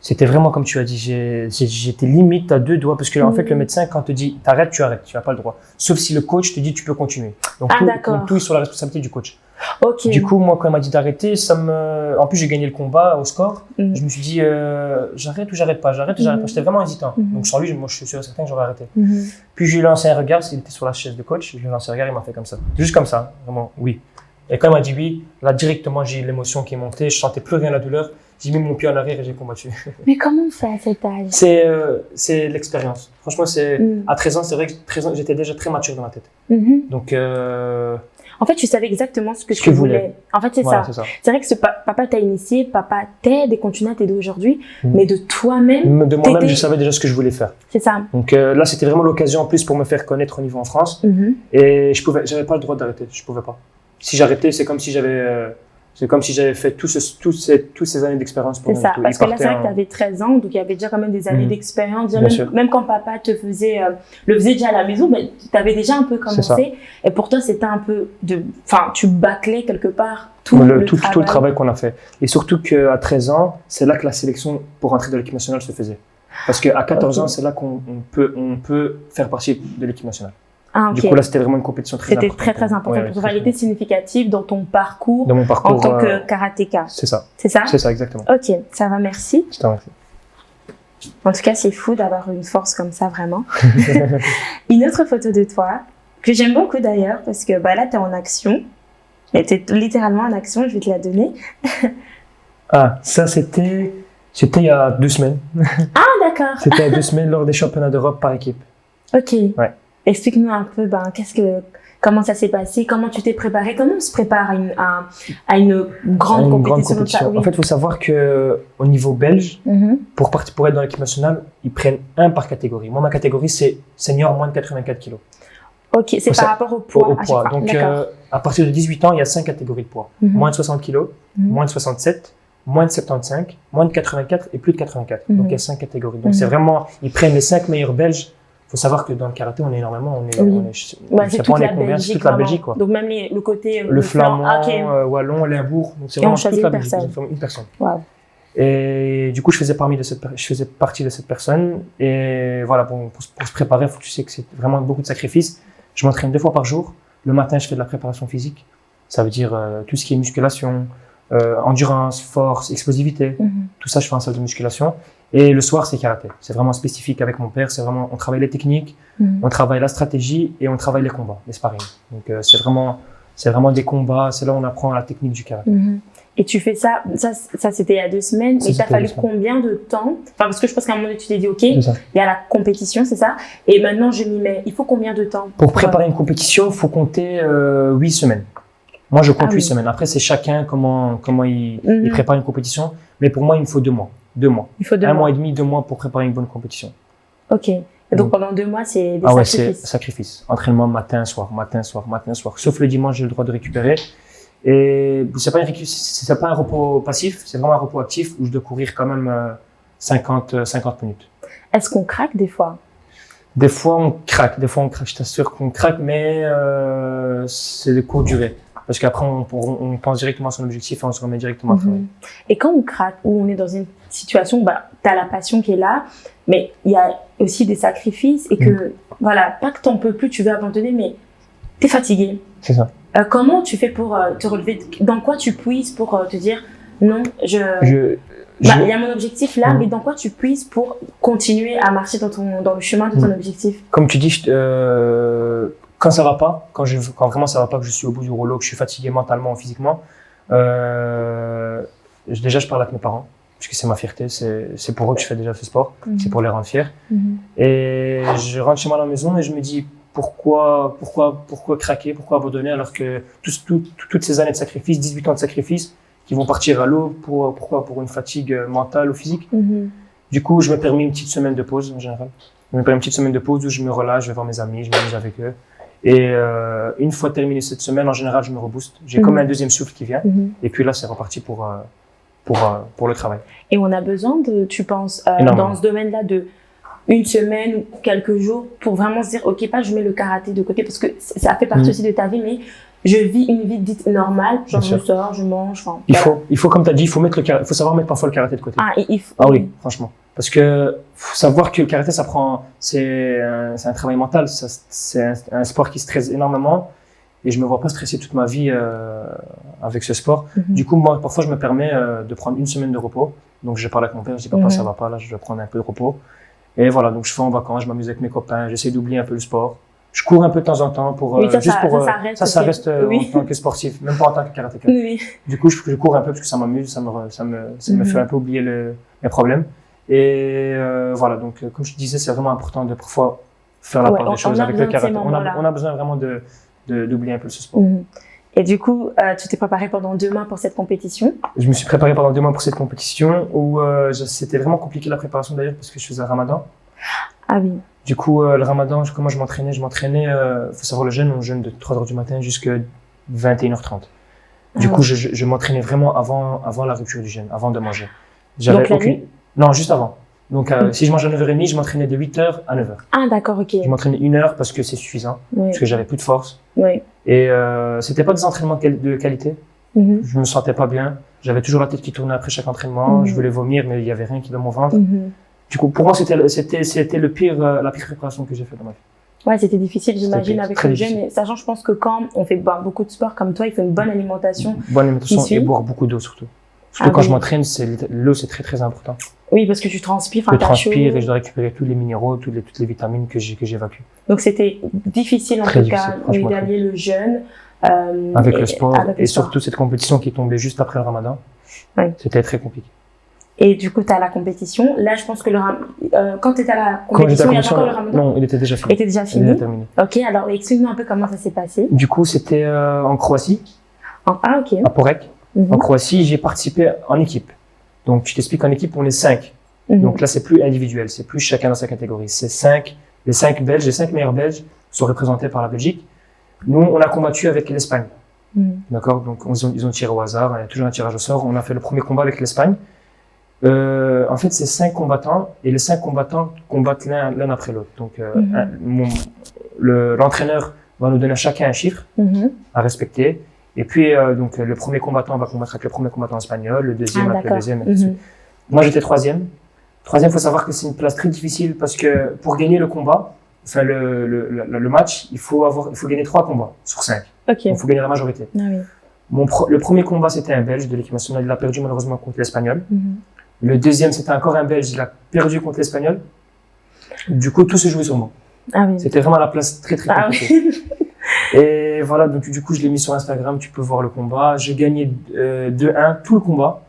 c'était vraiment comme tu as dit, j'étais limite à 2 doigts parce que en fait, le médecin, quand te dit, t'arrêtes, tu arrêtes, tu n'as pas le droit. Sauf si le coach te dit, tu peux continuer. Donc, tout est sur la responsabilité du coach. Okay. Du coup, moi, quand il m'a dit d'arrêter, en plus, j'ai gagné le combat au score. Je me suis dit, j'arrête ou j'arrête pas, j'arrête ou j'arrête pas. J'étais vraiment hésitant. Donc, sans lui, moi, je suis sûr et certain que j'aurais arrêté. Puis, je lui ai lancé un regard, parce qu'il était sur la chaise de coach. Je lui ai lancé un regard, il m'a fait comme ça. Juste comme ça, vraiment, oui. Et quand il m'a dit oui, là, directement, j'ai eu l'émotion qui est montée. Je sentais plus rien la douleur. J'ai mis mon pied en arrière et j'ai combattu. Mais comment on fait à cet âge? C'est l'expérience. Franchement, à 13 ans, c'est vrai que 13 ans, j'étais déjà très mature dans la tête. Donc, en En fait, tu savais exactement ce que tu voulais. En fait, c'est voilà, ça. C'est vrai que papa t'a initié, papa t'aide et continue à t'aider aujourd'hui, mais de toi-même. De moi-même, je savais déjà ce que je voulais faire. C'est ça. Donc là, c'était vraiment l'occasion en plus pour me faire connaître au niveau en France. Et j'avais pas le droit d'arrêter. Je pouvais pas. Si j'arrêtais, c'est comme si j'avais fait toutes ces années d'expérience pour C'est ça, parce que là, c'est vrai que tu avais 13 ans, donc il y avait déjà quand même des années d'expérience. Même quand papa le faisait déjà à la maison, mais tu avais déjà un peu commencé. Et pour toi, c'était un peu tu bâclais quelque part tout le travail qu'on a fait. Et surtout qu'à 13 ans, c'est là que la sélection pour rentrer dans l'équipe nationale se faisait. Parce qu'à 14 ans, c'est là qu'on peut faire partie de l'équipe nationale. Ah, okay. Du coup, là, c'était vraiment une compétition très importante. C'était très important. Ouais, pour toi, elle était significative dans ton parcours, dans mon parcours en tant que karatéka. C'est ça. C'est ça? C'est ça, exactement. Ok, ça va, merci. Je t'en remercie. En tout cas, c'est fou d'avoir une force comme ça, vraiment. Une autre photo de toi, que j'aime beaucoup d'ailleurs, parce que là, tu es en action. Tu es littéralement en action, je vais te la donner. Ah, ça, c'était il y a 2 semaines. Ah, d'accord. C'était il y a 2 semaines lors des championnats d'Europe par équipe. Ok. Ouais. Explique-nous un peu, comment ça s'est passé, comment tu t'es préparé, comment on se prépare à une grande compétition. Oui. En fait, il faut savoir que au niveau belge, pour être dans l'équipe nationale, ils prennent un par catégorie. Moi, ma catégorie, c'est senior moins de 84 kg. Ok, c'est par rapport au poids. Au poids. Donc, à partir de 18 ans, il y a 5 catégories de poids. Moins de 60 kg, moins de 67, moins de 75, moins de 84 et plus de 84. Donc, il y a 5 catégories. Donc, c'est vraiment, ils prennent les 5 meilleurs belges. Il faut savoir que dans le karaté, on est énormément, c'est toute la Belgique, quoi. Donc même le côté le flamand, wallon, limbourg, donc c'est vraiment toute la Belgique, une personne. Wow. Et du coup, je faisais partie de cette personne. Et voilà, pour se préparer, tu sais que c'est vraiment beaucoup de sacrifices. Je m'entraîne 2 fois par jour. Le matin, je fais de la préparation physique. Ça veut dire tout ce qui est musculation, endurance, force, explosivité. Tout ça, je fais en salle de musculation. Et le soir, c'est karaté. C'est vraiment spécifique avec mon père. C'est vraiment, on travaille les techniques, on travaille la stratégie et on travaille les combats, les sparring. Donc, c'est vraiment des combats. C'est là où on apprend la technique du karaté. Et tu fais ça c'était il y a 2 semaines. Et t'as fallu combien de temps? Parce que je pense qu'à un moment donné, tu t'es dit, OK, il y a la compétition, c'est ça. Et maintenant, je m'y mets. Il faut combien de temps? Pour préparer une compétition, il faut compter 8 semaines. Moi, je compte 8 semaines. Après, c'est chacun comment il prépare une compétition. Mais pour moi, il me faut 2 mois. 2 mois. Il faut 2 mois. 1 mois et demi, 2 mois pour préparer une bonne compétition. Ok. Et donc pendant 2 mois, c'est des sacrifices. Ouais, c'est sacrifice. Entraînement matin, soir, matin, soir, matin, soir. Sauf le dimanche, j'ai le droit de récupérer. Et c'est pas un repos passif, c'est vraiment un repos actif où je dois courir quand même 50 minutes. Est-ce qu'on craque des fois? Des fois, on craque. Je t'assure qu'on craque, mais c'est de courte durée. Parce qu'après, on pense directement à son objectif et on se remet directement à travailler. Et quand on craque, ou on est dans une situation où t'as la passion qui est là, mais il y a aussi des sacrifices et que, pas que t'en peux plus, tu veux abandonner, mais t'es fatigué. C'est ça. Comment tu fais pour te relever? Dans quoi tu puises pour te dire, non, il y a mon objectif là, mais dans quoi tu puises pour continuer à marcher dans le chemin de ton objectif? Comme tu dis, quand ça va pas, quand vraiment ça va pas, que je suis au bout du rouleau, que je suis fatigué mentalement ou physiquement, déjà je parle avec mes parents, puisque c'est ma fierté, c'est pour eux que je fais déjà ce sport, c'est pour les rendre fiers. Et je rentre chez moi à la maison et je me dis pourquoi craquer, pourquoi abandonner alors que toutes ces années de sacrifice, 18 ans de sacrifice, qui vont partir à l'eau, pourquoi pour une fatigue mentale ou physique. Du coup, je me permets une petite semaine de pause en général. Je me permets une petite semaine de pause où je me relâche, je vais voir mes amis, je m'amuse avec eux. Et une fois terminé cette semaine, en général, je me rebooste. J'ai comme un deuxième souffle qui vient. Et puis là, c'est reparti pour le travail. Et on a besoin tu penses, dans ce domaine-là, de une semaine ou quelques jours pour vraiment se dire, OK, je mets le karaté de côté parce que ça fait partie aussi de ta vie, mais je vis une vie dite normale. Genre, je sors, je mange. Il faut, comme tu as dit, il faut savoir mettre parfois le karaté de côté. Oui, franchement. Parce que faut savoir que le karaté, c'est un travail mental. C'est un sport qui stresse énormément. Et je me vois pas stresser toute ma vie avec ce sport. Du coup, moi, parfois, je me permets de prendre une semaine de repos. Donc, je parle avec mon père, je dis, papa, ça va pas, là, je dois prendre un peu de repos. Et voilà, donc je fais en vacances, je m'amus avec mes copains, j'essaie d'oublier un peu le sport. Je cours un peu de temps en temps ça reste en tant que sportif, même pas en tant que karatéka. Du coup, je cours un peu parce que ça m'amuse, ça me fait un peu oublier mes problèmes. Et voilà, donc comme je te disais, c'est vraiment important de parfois faire la part des choses avec le karaté. On a besoin vraiment d'oublier un peu ce sport. Et du coup, tu t'es préparé pendant 2 mois pour cette compétition? Je me suis préparé pendant 2 mois pour cette compétition où c'était vraiment compliqué la préparation d'ailleurs parce que je faisais un ramadan. Ah oui. Du coup, le ramadan, comment je m'entraînais? Faut savoir le jeûne, on jeûne de 3h du matin jusqu'à 21h30. Du coup, je m'entraînais vraiment avant la rupture du jeûne, avant de manger. Donc la nuit? Non, juste avant. Donc, si je mange à 9h30, je m'entraînais de 8h à 9h. Ah, d'accord, ok. Je m'entraînais 1 heure parce que c'est suffisant, parce que j'avais plus de force. Oui. Et c'était pas des entraînements de qualité. Je me sentais pas bien. J'avais toujours la tête qui tournait après chaque entraînement. Je voulais vomir, mais il y avait rien qui dans mon ventre. Du coup, pour moi, c'était la pire préparation que j'ai faite dans ma vie. Ouais, c'était difficile, j'imagine, avec le jeûne. Et sachant, je pense que quand on fait beaucoup de sport comme toi, il faut une bonne alimentation. Bonne alimentation et boire beaucoup d'eau surtout. Surtout quand je m'entraîne, l'eau, c'est très très important. Oui, parce que tu transpires. Je transpire et je dois récupérer tous les minéraux, toutes les vitamines que j'évacue. Donc c'était difficile en tout cas d'allier le jeûne avec le sport et surtout cette compétition qui tombait juste après le ramadan. C'était très compliqué. Et du coup, tu as la compétition. Là, je pense que quand tu étais à la compétition, il y avait encore le ramadan? Non, il était déjà fini. Il était déjà fini? Il était terminé. Ok, alors explique-nous un peu comment ça s'est passé. Du coup, c'était en Croatie. Ah, ok. À Porek. En Croatie, j'ai participé en équipe. Donc, je t'explique, en équipe, on est 5. Donc là, c'est plus individuel, c'est plus chacun dans sa catégorie. C'est 5. Les 5 Belges, les 5 meilleurs Belges sont représentés par la Belgique. Nous, on a combattu avec l'Espagne. D'accord? Donc, ils ont tiré au hasard. Il y a toujours un tirage au sort. On a fait le premier combat avec l'Espagne. En fait, c'est 5 combattants et les 5 combattants combattent l'un après l'autre. Donc, l'entraîneur va nous donner chacun un chiffre à respecter. Et puis, donc, le premier combattant va combattre avec le premier combattant espagnol, le deuxième avec le deuxième. Moi, j'étais 3e. 3e, faut savoir que c'est une place très difficile parce que pour gagner le combat, enfin le match, il faut gagner 3 combats sur 5. Okay. Donc, il faut gagner la majorité. Ah, oui. Le premier combat, c'était un Belge de l'équipe nationale. Il a perdu malheureusement contre l'Espagnol. Le deuxième, c'était encore un Belge. Il a perdu contre l'Espagnol. Du coup, tout se jouait sur moi. Ah, oui. C'était vraiment la place très très compliquée. Et voilà, donc du coup, je l'ai mis sur Instagram. Tu peux voir le combat. J'ai gagné 2-1 tout le combat.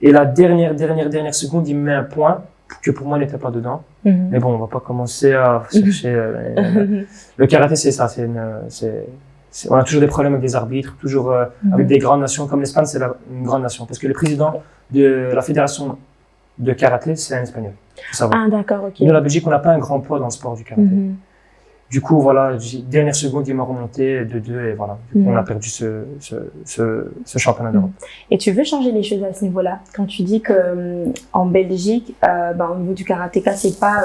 Et la dernière seconde, il me met un point que pour moi n'était pas dedans. Mais bon, on va pas commencer à chercher. Le karaté, c'est ça. On a toujours des problèmes avec des arbitres, toujours avec des grandes nations. Comme l'Espagne, c'est une grande nation. Parce que le président de la fédération de karaté, c'est un Espagnol. Faut savoir. Ah, d'accord, ok. Nous, la Belgique, on n'a pas un grand poids dans le sport du karaté. Du coup, voilà, dernière seconde, il m'a remonté de 2 et voilà. Du coup, on a perdu ce championnat d'Europe. Et tu veux changer les choses à ce niveau-là? Quand tu dis que en Belgique, au niveau du karatéka, c'est pas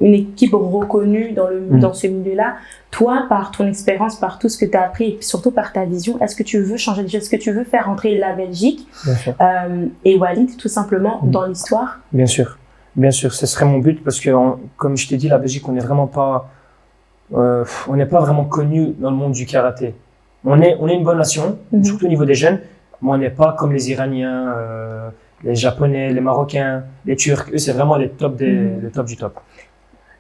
une équipe reconnue dans ce milieu-là. Toi, par ton expérience, par tout ce que tu as appris et surtout par ta vision, est-ce que tu veux changer les choses? Est-ce que tu veux faire entrer la Belgique et Walid tout simplement dans l'histoire? Bien sûr, ce serait mon but parce que comme je t'ai dit, la Belgique, on n'est vraiment pas on n'est pas vraiment connu dans le monde du karaté. On est une bonne nation, surtout au niveau des jeunes, mais on n'est pas comme les Iraniens, les Japonais, les Marocains, les Turcs. Eux, c'est vraiment les top du top.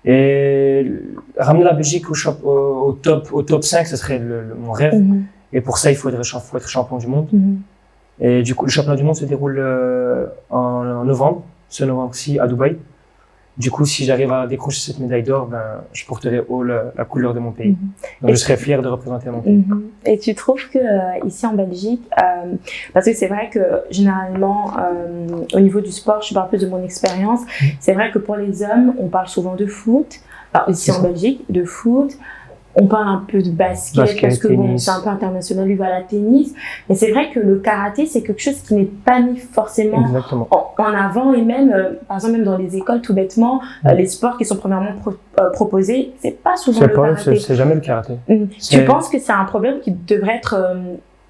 Et ramener la Belgique au top 5, ce serait mon rêve. Et pour ça, il faut être champion du monde. Et du coup, le championnat du monde se déroule en novembre, ce novembre-ci, à Dubaï. Du coup, si j'arrive à décrocher cette médaille d'or, je porterai haut la couleur de mon pays. Donc, je serais fier de représenter mon pays. Et tu trouves que ici en Belgique, parce que c'est vrai que généralement, au niveau du sport, je parle plus de mon expérience, c'est vrai que pour les hommes, on parle souvent de foot. Alors, ici en Belgique, de foot. On parle un peu de basket parce que bon, c'est un peu international, lui va à la tennis. Mais c'est vrai que le karaté, c'est quelque chose qui n'est pas mis forcément en avant et même, par exemple, même dans les écoles, tout bêtement, les sports qui sont premièrement proposés, c'est pas souvent le karaté. C'est jamais le karaté. Tu penses que c'est un problème qui devrait être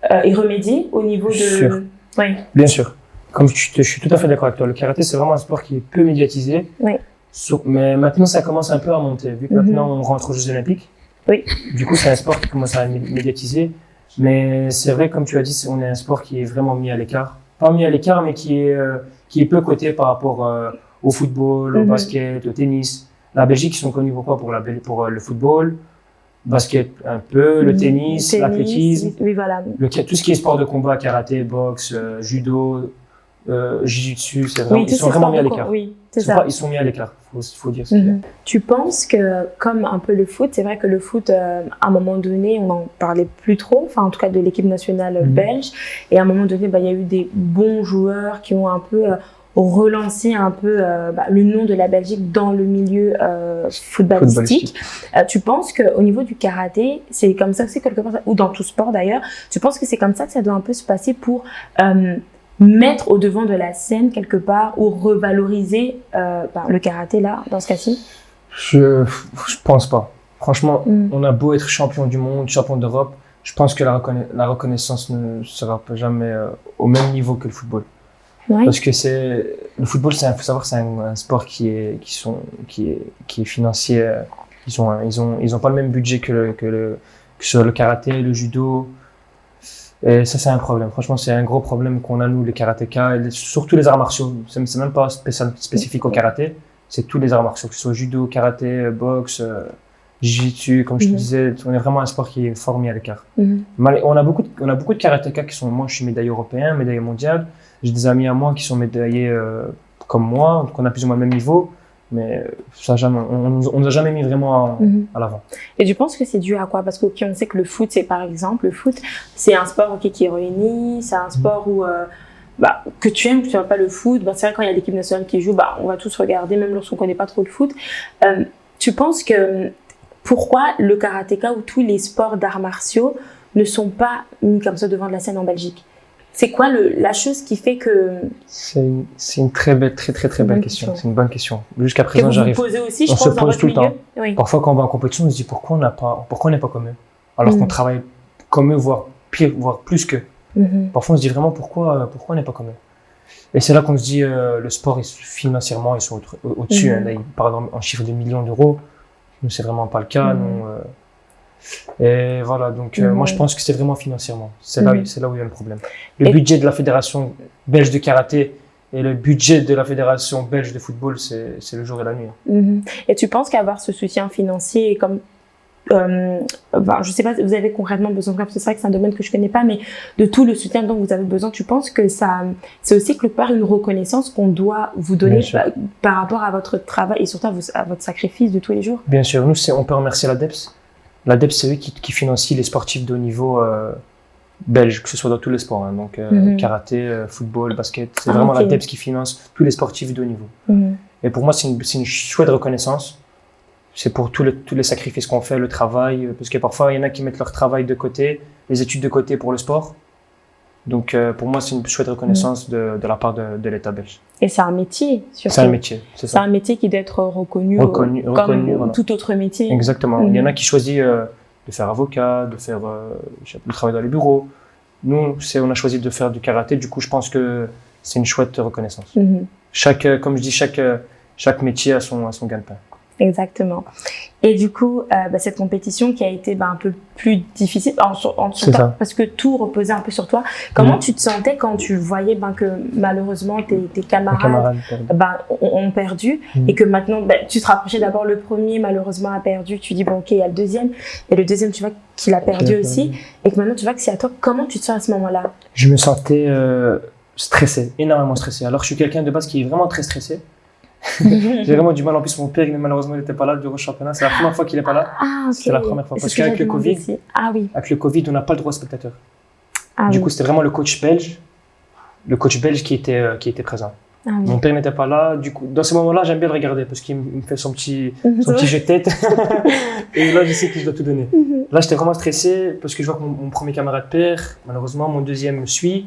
remédié au niveau de... Sûr. Oui. Bien sûr. Comme je suis tout à fait d'accord avec toi. Le karaté, c'est vraiment un sport qui est peu médiatisé. Oui. Mais maintenant, ça commence un peu à monter. Vu que maintenant, on rentre aux Jeux Olympiques. Oui. Du coup, c'est un sport qui commence à être médiatisé. Mais c'est vrai, comme tu as dit, on est un sport qui est vraiment mis à l'écart. Pas mis à l'écart, mais qui est peu coté par rapport au football, au basket, au tennis. La Belgique, ils sont connus pour le football, basket un peu, le tennis, l'athlétisme. Oui, voilà. Tout ce qui est sport de combat, karaté, boxe, judo, Jiu-Jitsu, c'est vraiment, Oui, ils sont vraiment mis à l'écart. Oui, c'est ça. Ils sont mis à l'écart, faut dire ce qu'il y a. Tu penses que, comme un peu le foot, c'est vrai que le foot, à un moment donné, on n'en parlait plus trop, enfin en tout cas de l'équipe nationale belge, et à un moment donné, il y a eu des bons joueurs qui ont un peu relancé un peu le nom de la Belgique dans le milieu footballistique. Tu penses qu'au niveau du karaté, c'est comme ça aussi quelque part, ou dans tout sport d'ailleurs, tu penses que c'est comme ça que ça doit un peu se passer pour mettre au devant de la scène quelque part ou revaloriser le karaté là, dans ce cas-ci? Je pense pas. Franchement, on a beau être champion du monde, champion d'Europe, je pense que la reconnaissance ne sera jamais au même niveau que le football. Ouais. Parce que le football, faut savoir, c'est un sport qui est financier. Ils ont pas le même budget que sur le karaté, le judo. Et ça, c'est un problème. Franchement, c'est un gros problème qu'on a, nous, les karatékas, et surtout les arts martiaux. C'est même pas spécifique au karaté. C'est tous les arts martiaux, que ce soit judo, karaté, boxe, jiu-jitsu. Comme je te disais, on est vraiment un sport qui est fort mis à l'écart. On a beaucoup de karatékas qui sont, moi, je suis médaillé européen, médaillé mondial. J'ai des amis à moi qui sont médaillés comme moi, donc on a plus ou moins le même niveau. Mais ça, on nous a jamais mis vraiment à l'avant. Et tu penses que c'est dû à quoi? Parce qu'on sait que le foot, c'est par exemple, le foot, c'est un sport qui réunit, c'est un sport où que tu aimes, que tu n'aimes pas le foot. C'est vrai, quand il y a l'équipe nationale qui joue, on va tous regarder, même lorsqu'on ne connaît pas trop le foot. Tu penses que pourquoi le karatéka ou tous les sports d'arts martiaux ne sont pas mis comme ça devant de la scène en Belgique? C'est quoi la chose qui fait que... C'est une très belle question. C'est une bonne question. Jusqu'à présent, j'arrive. Vous posez aussi, je on pense, se dans pose votre tout le milieu. temps. Oui. Parfois, quand on va en compétition, on se dit pourquoi on n'est pas comme eux. Alors qu'on travaille comme eux, voire pire, voire plus qu'eux. Parfois, on se dit vraiment pourquoi on n'est pas comme eux. Et c'est là qu'on se dit le sport, financièrement, ils sont au-dessus. Là, par exemple, en chiffre de millions d'euros. Nous, c'est vraiment pas le cas. Et voilà, donc moi je pense que c'est vraiment financièrement. C'est là où il y a le problème. Le budget de la fédération belge de karaté et le budget de la fédération belge de football, c'est le jour et la nuit. Et tu penses qu'avoir ce soutien financier, comme je sais pas, vous avez concrètement besoin, c'est vrai que c'est un domaine que je connais pas, mais de tout le soutien dont vous avez besoin, tu penses que c'est aussi quelque part une reconnaissance qu'on doit vous donner par rapport à votre travail et surtout à votre sacrifice de tous les jours? Bien sûr, nous on peut remercier l'ADEPS. L'ADEPS, c'est eux qui financient les sportifs de haut niveau belges, que ce soit dans tous les sports, donc karaté, football, basket. C'est vraiment l'ADEPS qui finance tous les sportifs de haut niveau. Et pour moi, c'est une chouette reconnaissance. C'est pour tous les sacrifices qu'on fait, le travail, parce que parfois, il y en a qui mettent leur travail de côté, les études de côté pour le sport. Donc, pour moi, c'est une chouette reconnaissance de la part de l'État belge. Et c'est un métier, surtout. C'est un métier, c'est ça. C'est un métier qui doit être reconnu comme voilà. tout autre métier. Exactement. Il y en a qui choisissent de faire avocat, de travailler dans les bureaux. Nous, on a choisi de faire du karaté. Du coup, je pense que c'est une chouette reconnaissance. Comme je dis, chaque métier a son gagne-pain. Exactement. Et du coup, cette compétition qui a été un peu plus difficile, parce que tout reposait un peu sur toi. Comment tu te sentais quand tu voyais que malheureusement tes camarades ont perdu et que maintenant tu te rapprochais d'abord le premier malheureusement a perdu, tu dis bon ok il y a le deuxième et le deuxième tu vois qu'il a perdu aussi et que maintenant tu vois que c'est à toi. Comment tu te sens à ce moment-là? Je me sentais stressé, énormément stressé. Alors je suis quelqu'un de base qui est vraiment très stressé. J'ai vraiment du mal. En plus, mon père, malheureusement, il n'était pas là durant le championnat. C'est la première fois qu'il n'est pas là. C'était la première fois. Parce qu'avec le Covid, avec le Covid, on n'a pas le droit aux spectateurs. Du coup, c'était vraiment le coach belge qui était présent. Mon père n'était pas là. Du coup, dans ce moment-là, j'aime bien le regarder parce qu'il me fait son petit jeu de tête. Et là, je sais que je dois tout donner. Là, j'étais vraiment stressé parce que je vois que mon premier camarade perd. Malheureusement, mon deuxième me suit.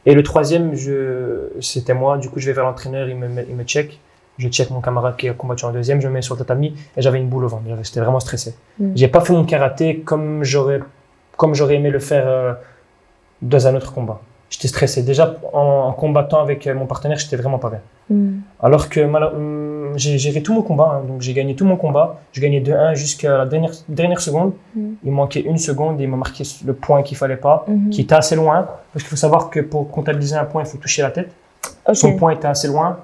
Et le troisième, c'était moi. Du coup, je vais vers l'entraîneur, il me check. Je check mon camarade qui a combattu en deuxième, je me mets sur le tatami et j'avais une boule au ventre. J'étais vraiment stressé. J'ai pas fait mon karaté comme j'aurais aimé le faire dans un autre combat. J'étais stressé. Déjà, en combattant avec mon partenaire, j'étais vraiment pas bien. Alors que j'ai fait tout mon combat, donc j'ai gagné tout mon combat. Je gagnais 2-1 jusqu'à la dernière seconde. Il manquait une seconde et il m'a marqué le point qu'il fallait pas, qui était assez loin. Parce qu'il faut savoir que pour comptabiliser un point, il faut toucher la tête. Son point était assez loin.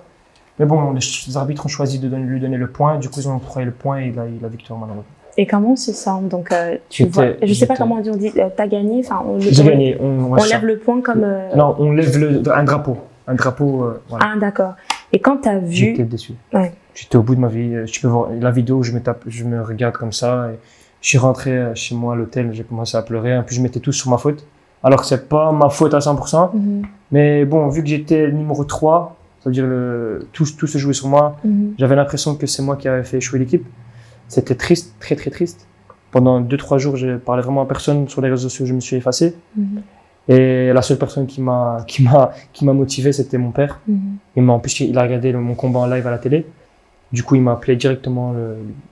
Mais bon, les arbitres ont choisi de lui donner le point. Du coup, ils ont octroyé le point et il a la victoire malheureusement. Et comment on se sent? Donc, je sais pas comment on dit, t'as gagné. J'ai gagné. On lève le point comme. Non, on lève un drapeau. un drapeau. Voilà. Ah, d'accord. Et quand tu as vu... J'étais déçu. Ouais. J'étais au bout de ma vie. Tu peux voir la vidéo où je me regarde comme ça. Et je suis rentré chez moi à l'hôtel, j'ai commencé à pleurer. Puis je mettais tout sur ma faute. Alors que c'est pas ma faute à 100%. Mais bon, vu que j'étais numéro 3, ça veut dire tout se jouait sur moi. J'avais l'impression que c'est moi qui avais fait échouer l'équipe. C'était triste, très très triste. Pendant 2-3 jours, je parlais vraiment à personne sur les réseaux sociaux, je me suis effacé. Et la seule personne qui m'a motivé, c'était mon père. En plus, il a regardé mon combat en live à la télé. Du coup, il m'a appelé directement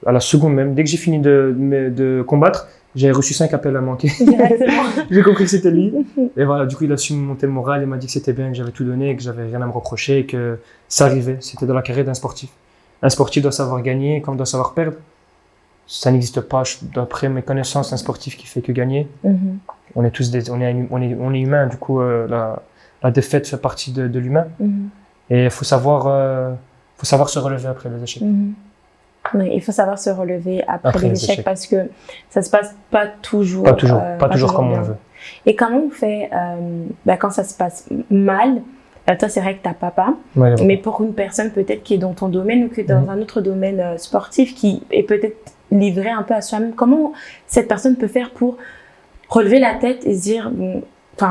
à la seconde même. Dès que j'ai fini de combattre, j'ai reçu 5 appels à manquer. J'ai compris que c'était lui. Et voilà, du coup, il a su me monter le moral. Il m'a dit que c'était bien, que j'avais tout donné, que j'avais rien à me reprocher, et que ça arrivait. C'était dans la carrière d'un sportif. Un sportif doit savoir gagner comme doit savoir perdre. Ça n'existe pas, d'après mes connaissances, un sportif qui fait que gagner. On est tous on est humain, du coup, la défaite fait partie de l'humain. Et il faut savoir se relever après les échecs. Oui, il faut savoir se relever après les échecs parce que ça se passe pas toujours. Pas toujours comme on veut. Et comment on fait quand ça se passe mal? Toi, c'est vrai que t'as papa, mais pour une personne peut-être qui est dans ton domaine ou qui est dans un autre domaine sportif, qui est peut-être livré un peu à soi-même, comment cette personne peut faire pour relever la tête et se dire,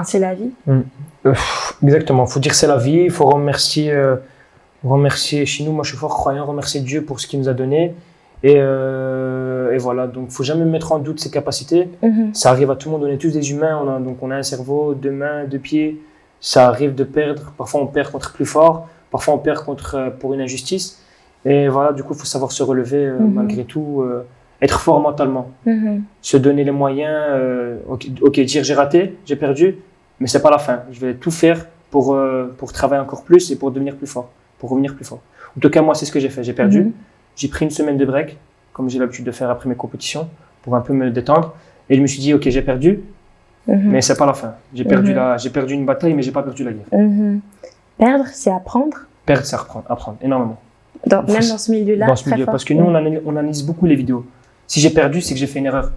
c'est la vie? Exactement, il faut dire c'est la vie, il faut remercier chez nous, moi je suis fort croyant, remercier Dieu pour ce qu'il nous a donné. Et voilà, donc il faut jamais mettre en doute ses capacités. Ça arrive à tout le monde, on est tous des humains, on a un cerveau, 2 mains, 2 pieds. Ça arrive de perdre, parfois on perd contre plus fort, parfois on perd pour une injustice. Et voilà, du coup, il faut savoir se relever malgré tout, être fort mentalement, se donner les moyens, dire j'ai raté, j'ai perdu, mais c'est pas la fin. Je vais tout faire pour travailler encore plus et pour devenir plus fort, pour revenir plus fort. En tout cas, moi, c'est ce que j'ai fait. J'ai perdu, j'ai pris une semaine de break, comme j'ai l'habitude de faire après mes compétitions, pour un peu me détendre. Et je me suis dit, ok, j'ai perdu, mais c'est pas la fin. J'ai perdu une bataille, mais j'ai pas perdu la guerre. Perdre, c'est apprendre. Perdre, c'est apprendre énormément. Même dans ce milieu-là. Dans ce milieu, parce que nous, on analyse beaucoup les vidéos. Si j'ai perdu, c'est que j'ai fait une erreur.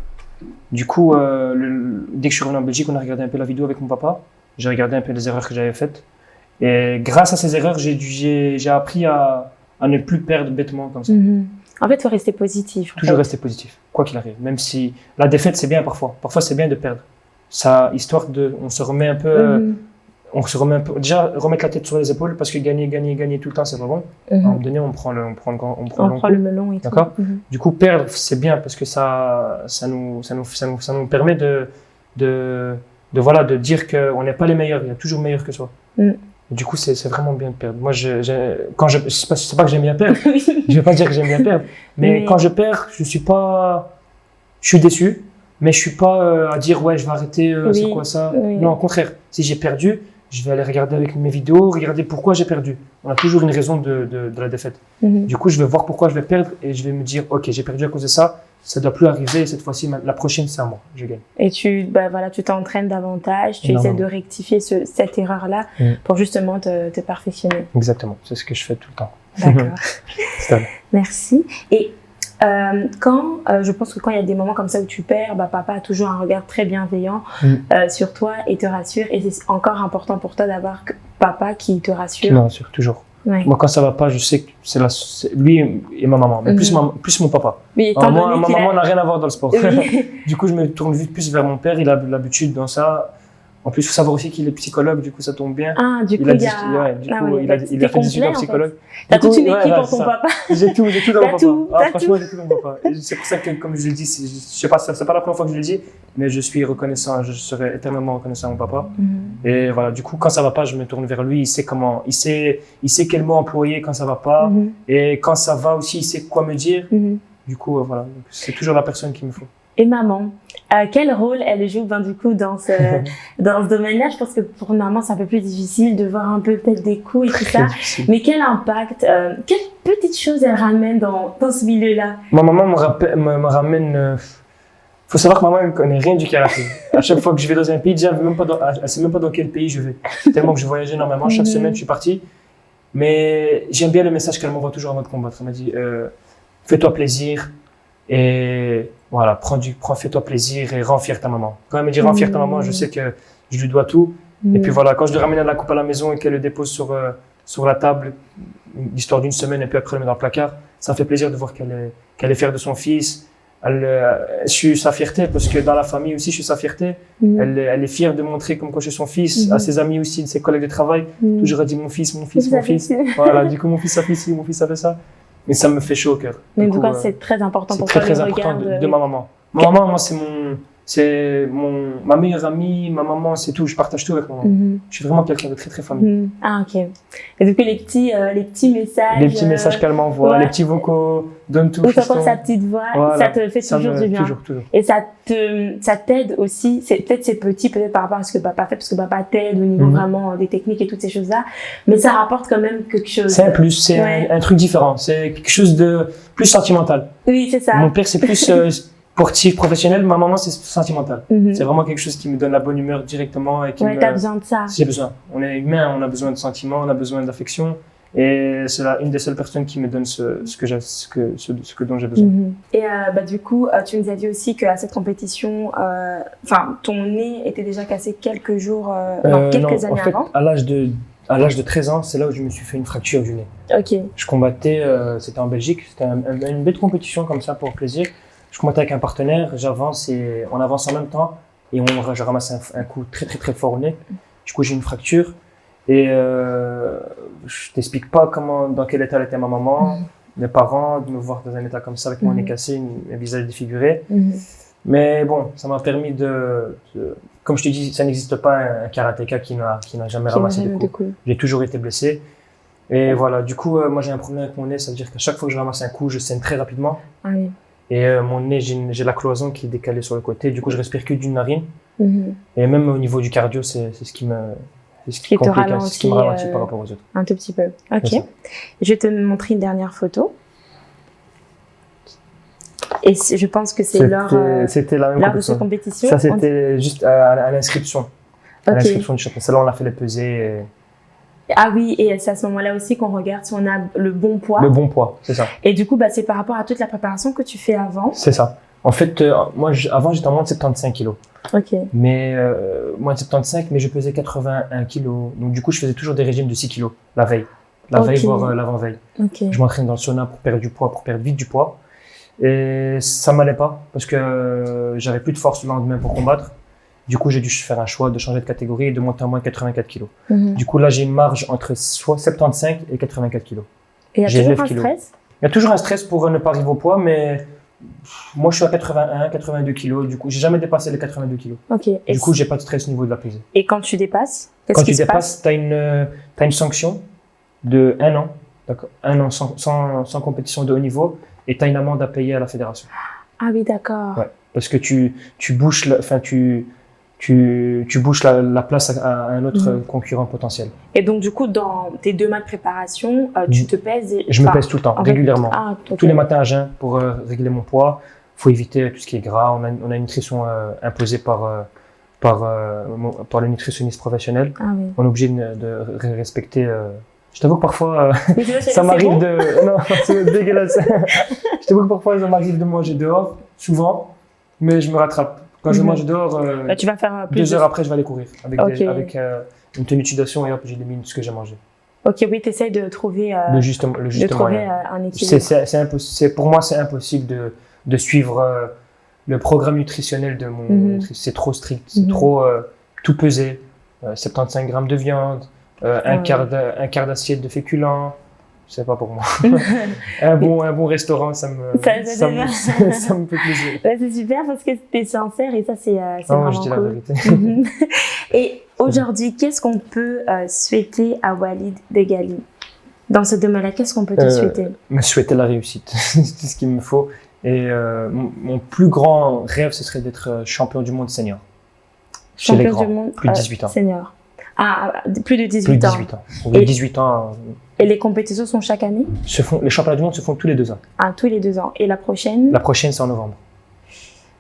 Du coup, dès que je suis revenu en Belgique, on a regardé un peu la vidéo avec mon papa. J'ai regardé un peu les erreurs que j'avais faites. Et grâce à ces erreurs, j'ai appris à ne plus perdre bêtement comme ça. En fait, il faut rester positif. Toujours rester positif, quoi qu'il arrive. Même si la défaite, c'est bien parfois. Parfois, c'est bien de perdre. Ça, histoire on se remet un peu, déjà remettre la tête sur les épaules, parce que gagner tout le temps, c'est pas bon. À un moment donné, on prend le melon et tout. D'accord. Du coup, perdre, c'est bien parce que ça nous permet de dire qu'on n'est pas les meilleurs. Il y a toujours meilleur que soi. Du coup, c'est vraiment bien de perdre. Moi, c'est pas que j'aime bien perdre. Je vais pas dire que j'aime bien perdre, mais quand je perds, je suis déçu. Mais je suis pas à dire ouais je vais arrêter, c'est quoi ça? Non, au contraire, si j'ai perdu, je vais aller regarder avec mes vidéos, regarder pourquoi j'ai perdu. On a toujours une raison de la défaite. Du coup, je vais voir pourquoi je vais perdre et je vais me dire ok, j'ai perdu à cause de ça, ça doit plus arriver et cette fois-ci, la prochaine c'est à moi, je gagne. Et tu t'entraînes davantage, tu essaies de rectifier cette erreur-là pour justement te perfectionner. Exactement, c'est ce que je fais tout le temps. D'accord. Merci. Et je pense que quand il y a des moments comme ça où tu perds, papa a toujours un regard très bienveillant sur toi et te rassure. Et c'est encore important pour toi d'avoir papa qui te rassure. Qui me rassure, toujours. Moi, quand ça va pas, je sais que c'est lui et ma maman, mais plus mon papa. Ma maman n'a rien à voir dans le sport. Du coup, je me tourne vite plus vers mon père. Il a l'habitude dans ça. En plus, il faut savoir aussi qu'il est psychologue, du coup, ça tombe bien. Du coup, il a fait des études en psychologue. T'as toute une équipe dans ton papa. J'ai tout dans mon papa. Franchement, j'ai tout dans mon papa. C'est pour ça que, comme je l'ai dit, je sais pas, c'est pas la première fois que je le dis, mais je suis reconnaissant, je serai éternellement reconnaissant à mon papa. Et voilà, du coup, quand ça va pas, je me tourne vers lui. Il sait quel mot employer quand ça va pas. Et quand ça va aussi, il sait quoi me dire. Du coup, voilà, c'est toujours la personne qu'il me faut. Et maman, quel rôle elle joue du coup dans ce domaine-là? Je pense que pour maman c'est un peu plus difficile de voir un peu peut-être des coups et tout ça. Mais quel impact, quelle petite chose elle ramène dans ce milieu-là? Ma maman me ramène. Faut savoir que maman ne connaît rien du karaté. À chaque fois que je vais dans un pays, déjà elle sait même pas dans quel pays je vais. Tellement que je voyage énormément. Chaque semaine je suis parti. Mais j'aime bien le message qu'elle m'envoie toujours avant de combattre. Elle m'a dit fais-toi plaisir. Et voilà, fais-toi plaisir et rends fier ta maman. Quand elle me dit rends fier ta maman, je sais que je lui dois tout. Et puis voilà, quand je lui ramène la coupe à la maison et qu'elle le dépose sur la table, l'histoire d'une semaine, et puis après elle le met dans le placard, ça me fait plaisir de voir qu'elle est fière de son fils. Je suis sa fierté, parce que dans la famille aussi, je suis sa fierté. Elle est fière de montrer comme quoi je suis son fils, à ses amis aussi, de ses collègues de travail. Toujours elle dit mon fils, mon fils, mon fils. Voilà, du coup, mon fils a fait ci, mon fils a fait ça. Mais ça me fait chaud au cœur. Mais en tout cas, c'est très important pour toi. C'est très important de ma maman. Ma maman, moi, c'est ma meilleure amie, ma maman, c'est tout. Je partage tout avec ma maman. Je suis vraiment quelqu'un de très, très famille. Ah, ok. Et depuis les petits messages. Les petits messages qu'elle m'envoie, les petits vocaux, donne tout. Ou encore sa petite voix, voilà, ça te fait toujours du bien. Toujours. Et ça t'aide aussi, peut-être c'est petit, peut-être par rapport à ce que papa fait, parce que papa t'aide au niveau vraiment des techniques et toutes ces choses-là, mais ça rapporte quand même quelque chose. C'est un plus, c'est un truc différent, c'est quelque chose de plus sentimental. Oui, c'est ça. Mon père, c'est plus sportif, professionnel, ma maman, c'est sentimental. C'est vraiment quelque chose qui me donne la bonne humeur directement. Et qui t'as besoin de ça. J'ai besoin. On est humain, on a besoin de sentiments, on a besoin d'affection. Et c'est une des seules personnes qui me donne ce dont j'ai besoin. Et du coup, tu nous as dit aussi qu'à cette compétition, ton nez était déjà cassé quelques jours, quelques années avant. À l'âge de 13 ans, c'est là où je me suis fait une fracture du nez. Ok. Je combattais, c'était en Belgique, c'était une belle compétition comme ça pour plaisir. Je combattais avec un partenaire, j'avance et on avance en même temps et je ramasse un coup très très très fort au nez. Du coup, j'ai une fracture et je t'explique pas dans quel état était ma maman, mes parents, de me voir dans un état comme ça avec mon nez cassé, un visage défiguré. Mais bon, ça m'a permis comme je te dis, ça n'existe pas un karatéka qui n'a jamais ramassé de coups. J'ai toujours été blessé. Et voilà, du coup, moi j'ai un problème avec mon nez, ça veut dire qu'à chaque fois que je ramasse un coup, je saigne très rapidement. Ah oui. Et mon nez, j'ai la cloison qui est décalée sur le côté, du coup je respire que d'une narine. Et même au niveau du cardio, c'est ce qui me ralentit par rapport aux autres. Un tout petit peu. Ok. Je vais te montrer une dernière photo. Et je pense que c'est lors de cette compétition. Ça, c'était juste à l'inscription. À l'inscription du championnat. Celle-là, on l'a fait les pesées. Ah oui, et c'est à ce moment-là aussi qu'on regarde si on a le bon poids. Le bon poids, c'est ça. Et du coup, c'est par rapport à toute la préparation que tu fais avant. C'est ça. En fait, moi, avant, j'étais en moins de 75 kilos. Ok. Mais moins de 75, mais je pesais 81 kilos. Donc, du coup, je faisais toujours des régimes de 6 kilos la veille. La veille, voire l'avant-veille. Okay. Je m'entraîne dans le sauna pour perdre du poids, pour perdre vite du poids. Et ça m'allait pas parce que j'avais plus de force le lendemain pour combattre. Du coup, j'ai dû faire un choix de changer de catégorie et de monter à moins de 84 kilos. Du coup, là, j'ai une marge entre 75 et 84 kilos. Et il y a toujours un stress? Il y a toujours un stress pour ne pas arriver au poids, mais moi, je suis à 81, 82 kilos. Du coup, j'ai jamais dépassé les 82 kilos. Ok. Du coup, j'ai pas de stress au niveau de la pesée. Et quand tu dépasses, qu'est-ce qui se passe? Quand tu dépasses, t'as une sanction de 1 an. D'accord. 1 an sans compétition de haut niveau. Et tu as une amende à payer à la fédération. Ah oui, d'accord. Ouais, parce que tu bouches la place à un autre concurrent potentiel. Et donc, du coup, dans tes 2 mois de préparation, tu te pèses Je me pèse tout le temps, régulièrement. Okay. Tous les matins à jeun pour régler mon poids. Il faut éviter tout ce qui est gras. On a une nutrition imposée par le nutritionniste professionnel. Ah oui. On est obligé de respecter... Je t'avoue que parfois, ça m'arrive Non, c'est dégueulasse. Je t'avoue que parfois, ça m'arrive de manger dehors, souvent, mais je me rattrape. Quand je mange dehors, tu vas faire 2 heures après, je vais aller courir avec une tenue de sudation et hop, j'élimine ce que j'ai mangé. Ok, oui, tu essaies de trouver, le juste moyen. Un équilibre. Pour moi, c'est impossible de suivre le programme nutritionnel de mon c'est trop strict, c'est trop tout pesé, 75 grammes de viande. Un quart d'assiette de féculents, c'est pas pour moi. un bon restaurant, ça me fait plaisir. C'est super parce que t'es sincère et ça c'est vraiment je dis cool. La vérité. Et aujourd'hui, qu'est-ce qu'on peut souhaiter à Walid Deghali? Dans ce domaine-là, qu'est-ce qu'on peut te souhaiter? Me souhaiter la réussite, c'est tout ce qu'il me faut. Et mon plus grand rêve, ce serait d'être champion du monde senior. Chez les grands, du monde, plus de 18 ans. Senior. Ah, plus de 18 ans. Plus de 18 ans. Oui, 18 ans. Et les compétitions sont chaque année? Les championnats du monde se font tous les 2 ans. Ah, tous les 2 ans. Et la prochaine? La prochaine, c'est en novembre.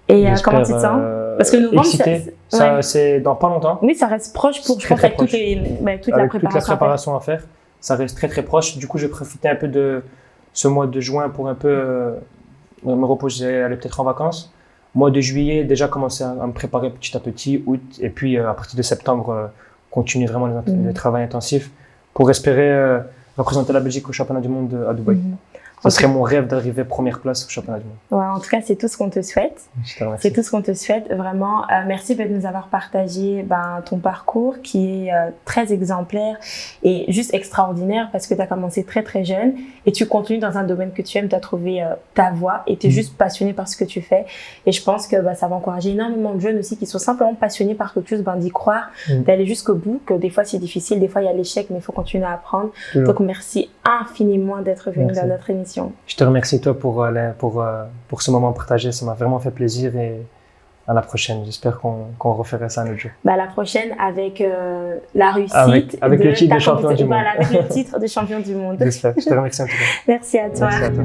Et comment tu te sens? Parce que novembre, c'est dans pas longtemps. Oui, ça reste proche pour, je pense, avec toute la préparation à faire. Ça reste très très proche. Du coup, je vais profiter un peu de ce mois de juin pour un peu me reposer, aller peut-être en vacances. Mois de juillet, déjà commencer à me préparer petit à petit, août, et puis à partir de septembre, continuer vraiment le travail intensif pour espérer représenter la Belgique au championnat du monde à Dubaï. Ce serait mon rêve d'arriver première place au championnat du monde. Ouais, en tout cas, c'est tout ce qu'on te souhaite. Je te remercie. C'est tout ce qu'on te souhaite. Vraiment, merci de nous avoir partagé ton parcours qui est très exemplaire et juste extraordinaire parce que tu as commencé très, très jeune et tu continues dans un domaine que tu aimes. Tu as trouvé ta voie et tu es juste passionné par ce que tu fais. Et je pense que ça va encourager énormément de jeunes aussi qui sont simplement passionnés par quelque chose, d'y croire, d'aller jusqu'au bout, que des fois c'est difficile, des fois il y a l'échec, mais il faut continuer à apprendre. Donc, merci infiniment d'être venu dans notre émission. Je te remercie toi pour ce moment partagé, ça m'a vraiment fait plaisir et à la prochaine. J'espère qu'on refera ça un autre jour. À la prochaine avec la réussite. Avec le titre de champion du monde. Voilà, avec le titre de champion du monde. J'espère. Je te remercie en tout cas. Merci à toi. Merci à toi.